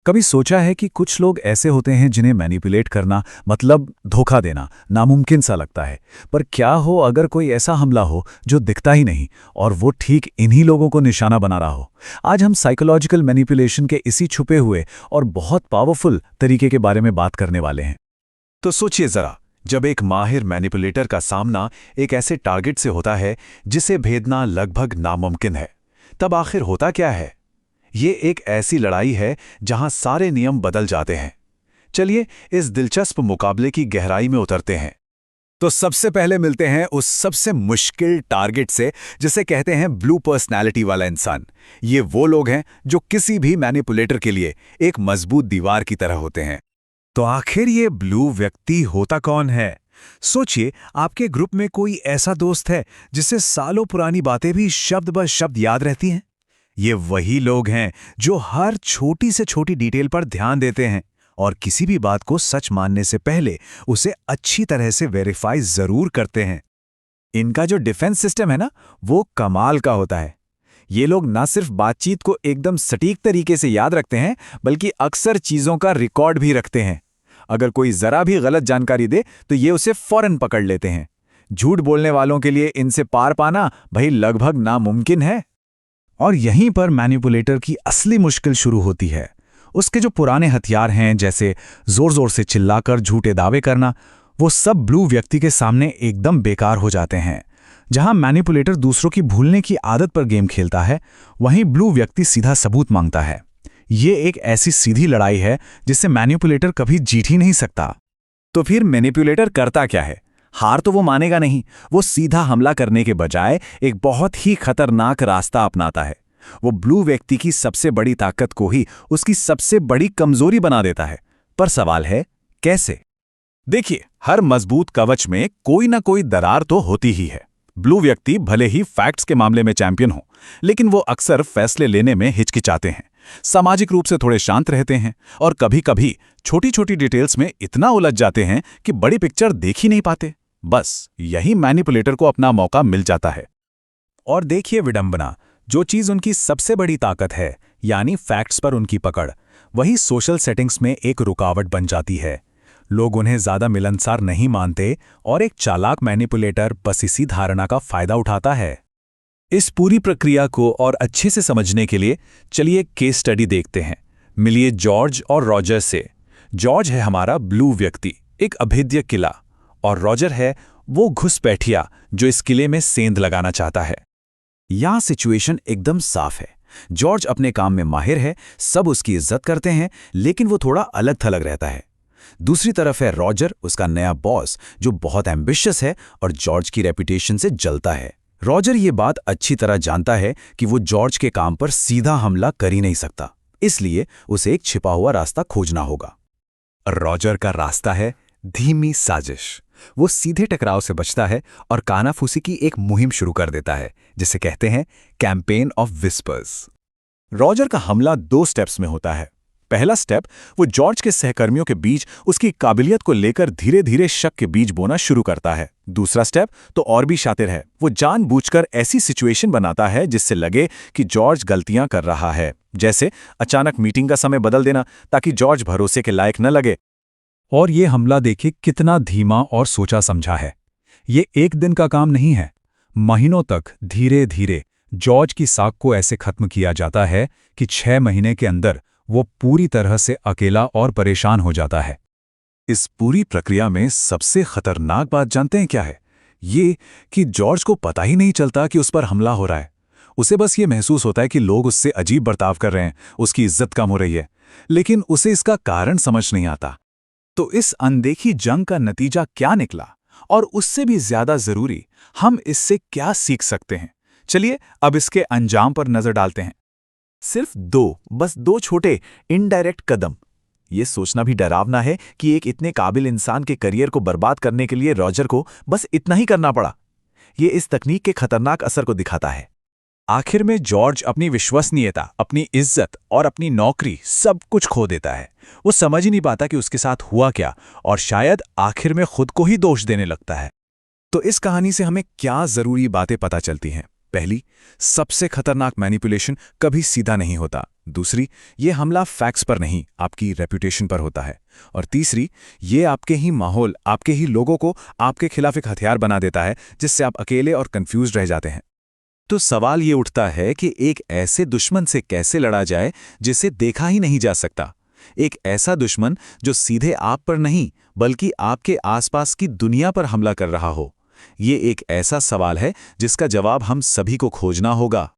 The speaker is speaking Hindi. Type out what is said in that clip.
कभी सोचा है कि कुछ लोग ऐसे होते हैं जिन्हें मैनिपुलेट करना मतलब धोखा देना नामुमकिन सा लगता है। पर क्या हो अगर कोई ऐसा हमला हो जो दिखता ही नहीं और वो ठीक इन्हीं लोगों को निशाना बना रहा हो। आज हम साइकोलॉजिकल मैनिपुलेशन के इसी छुपे हुए और बहुत पावरफुल तरीके के बारे में बात करने वाले हैं। तो सोचिए जरा, जब एक माहिर मैनिपुलेटर का सामना एक ऐसे टारगेट से होता है जिसे भेदना लगभग नामुमकिन है, तब आखिर होता क्या है? ये एक ऐसी लड़ाई है जहां सारे नियम बदल जाते हैं। चलिए इस दिलचस्प मुकाबले की गहराई में उतरते हैं। तो सबसे पहले मिलते हैं उस सबसे मुश्किल टारगेट से जिसे कहते हैं ब्लू पर्सनैलिटी वाला इंसान। ये वो लोग हैं जो किसी भी मैनिपुलेटर के लिए एक मजबूत दीवार की तरह होते हैं। तो आखिर ये ब्लू व्यक्ति होता कौन है? सोचिए, आपके ग्रुप में कोई ऐसा दोस्त है जिसे सालों पुरानी बातें भी शब्द ब शब्द याद रहती हैं। ये वही लोग हैं जो हर छोटी से छोटी डिटेल पर ध्यान देते हैं और किसी भी बात को सच मानने से पहले उसे अच्छी तरह से वेरीफाई जरूर करते हैं। इनका जो डिफेंस सिस्टम है ना, वो कमाल का होता है। ये लोग ना सिर्फ बातचीत को एकदम सटीक तरीके से याद रखते हैं, बल्कि अक्सर चीजों का रिकॉर्ड भी रखते हैं। अगर कोई जरा भी गलत जानकारी दे तो ये उसे फौरन पकड़ लेते हैं। झूठ बोलने वालों के लिए इनसे पार पाना भाई लगभग नामुमकिन है। और यहीं पर मैनिपुलेटर की असली मुश्किल शुरू होती है। उसके जो पुराने हथियार हैं, जैसे जोर जोर से चिल्लाकर झूठे दावे करना, वो सब ब्लू व्यक्ति के सामने एकदम बेकार हो जाते हैं। जहां मैनिपुलेटर दूसरों की भूलने की आदत पर गेम खेलता है, वहीं ब्लू व्यक्ति सीधा सबूत मांगता है। ये एक ऐसी सीधी लड़ाई है जिससे मैनिपुलेटर कभी जीत ही नहीं सकता। तो फिर मैनिपुलेटर करता क्या है? हार तो वो मानेगा नहीं। वो सीधा हमला करने के बजाय एक बहुत ही खतरनाक रास्ता अपनाता है। वो ब्लू व्यक्ति की सबसे बड़ी ताकत को ही उसकी सबसे बड़ी कमजोरी बना देता है। पर सवाल है, कैसे? देखिए, हर मजबूत कवच में कोई ना कोई दरार तो होती ही है। ब्लू व्यक्ति भले ही फैक्ट्स के मामले में चैंपियन हो, लेकिन वो अक्सर फैसले लेने में हिचकिचाते हैं, सामाजिक रूप से थोड़े शांत रहते हैं और कभी-कभी छोटी छोटी डिटेल्स में इतना उलझ जाते हैं कि बड़ी पिक्चर देख ही नहीं पाते। बस यही मैनिपुलेटर को अपना मौका मिल जाता है। और देखिए विडंबना, जो चीज उनकी सबसे बड़ी ताकत है, यानी फैक्ट्स पर उनकी पकड़, वही सोशल सेटिंग्स में एक रुकावट बन जाती है। लोग उन्हें ज्यादा मिलनसार नहीं मानते और एक चालाक मैनिपुलेटर बस इसी धारणा का फायदा उठाता है। इस पूरी प्रक्रिया को और अच्छे से समझने के लिए चलिए केस स्टडी देखते हैं। मिलिए जॉर्ज और रॉजर से। जॉर्ज है हमारा ब्लू व्यक्ति, एक अभेद्य किला, और रॉजर है वो घुसपैठिया जो इस किले में सेंध लगाना चाहता है। यहां सिचुएशन एकदम साफ है। जॉर्ज अपने काम में माहिर है, सब उसकी इज्जत करते हैं, लेकिन वो थोड़ा अलग थलग रहता है। दूसरी तरफ है रॉजर, उसका नया बॉस, जो बहुत एम्बिशियस है और जॉर्ज की रेपुटेशन से जलता है। रॉजर ये बात अच्छी तरह जानता है कि वो जॉर्ज के काम पर सीधा हमला कर ही नहीं सकता, इसलिए उसे एक छिपा हुआ रास्ता खोजना होगा। रॉजर का रास्ता है धीमी साजिश। वो सीधे टकराव से बचता है और कानाफूसी की एक मुहिम शुरू कर देता है, जिसे कहते हैं कैंपेन ऑफ विस्पर्स। रॉजर का हमला 2 स्टेप्स में होता है। पहला स्टेप, वो जॉर्ज के सहकर्मियों के बीच उसकी काबिलियत को लेकर धीरे धीरे शक के बीज बोना शुरू करता है। दूसरा स्टेप तो और भी शातिर है। वो जानबूझकर ऐसी सिचुएशन बनाता है जिससे लगे कि जॉर्ज गलतियां कर रहा है, जैसे अचानक मीटिंग का समय बदल देना ताकि जॉर्ज भरोसे के लायक न लगे। और ये हमला देखिए कितना धीमा और सोचा समझा है। ये एक दिन का काम नहीं है। महीनों तक धीरे धीरे जॉर्ज की साख को ऐसे खत्म किया जाता है कि 6 महीने के अंदर वो पूरी तरह से अकेला और परेशान हो जाता है। इस पूरी प्रक्रिया में सबसे खतरनाक बात जानते हैं क्या है? ये कि जॉर्ज को पता ही नहीं चलता कि उस पर हमला हो रहा है। उसे बस ये महसूस होता है कि लोग उससे अजीब बर्ताव कर रहे हैं, उसकी इज्जत कम हो रही है, लेकिन उसे इसका कारण समझ नहीं आता। तो इस अनदेखी जंग का नतीजा क्या निकला, और उससे भी ज्यादा जरूरी, हम इससे क्या सीख सकते हैं? चलिए अब इसके अंजाम पर नजर डालते हैं। सिर्फ बस दो छोटे इनडायरेक्ट कदम। ये सोचना भी डरावना है कि एक इतने काबिल इंसान के करियर को बर्बाद करने के लिए रॉजर को बस इतना ही करना पड़ा। ये इस तकनीक के खतरनाक असर को दिखाता है। आखिर में जॉर्ज अपनी विश्वसनीयता, अपनी इज्जत और अपनी नौकरी सब कुछ खो देता है। वो समझ ही नहीं पाता कि उसके साथ हुआ क्या, और शायद आखिर में खुद को ही दोष देने लगता है। तो इस कहानी से हमें क्या जरूरी बातें पता चलती हैं? पहली, सबसे खतरनाक मैनिपुलेशन कभी सीधा नहीं होता। दूसरी, ये हमला फैक्ट्स पर नहीं, आपकी रेपुटेशन पर होता है। और तीसरी, ये आपके ही माहौल, आपके ही लोगों को आपके खिलाफ एक हथियार बना देता है, जिससे आप अकेले और कंफ्यूज रह जाते हैं। तो सवाल ये उठता है कि एक ऐसे दुश्मन से कैसे लड़ा जाए जिसे देखा ही नहीं जा सकता। एक ऐसा दुश्मन जो सीधे आप पर नहीं बल्कि आपके आसपास की दुनिया पर हमला कर रहा हो। ये एक ऐसा सवाल है जिसका जवाब हम सभी को खोजना होगा।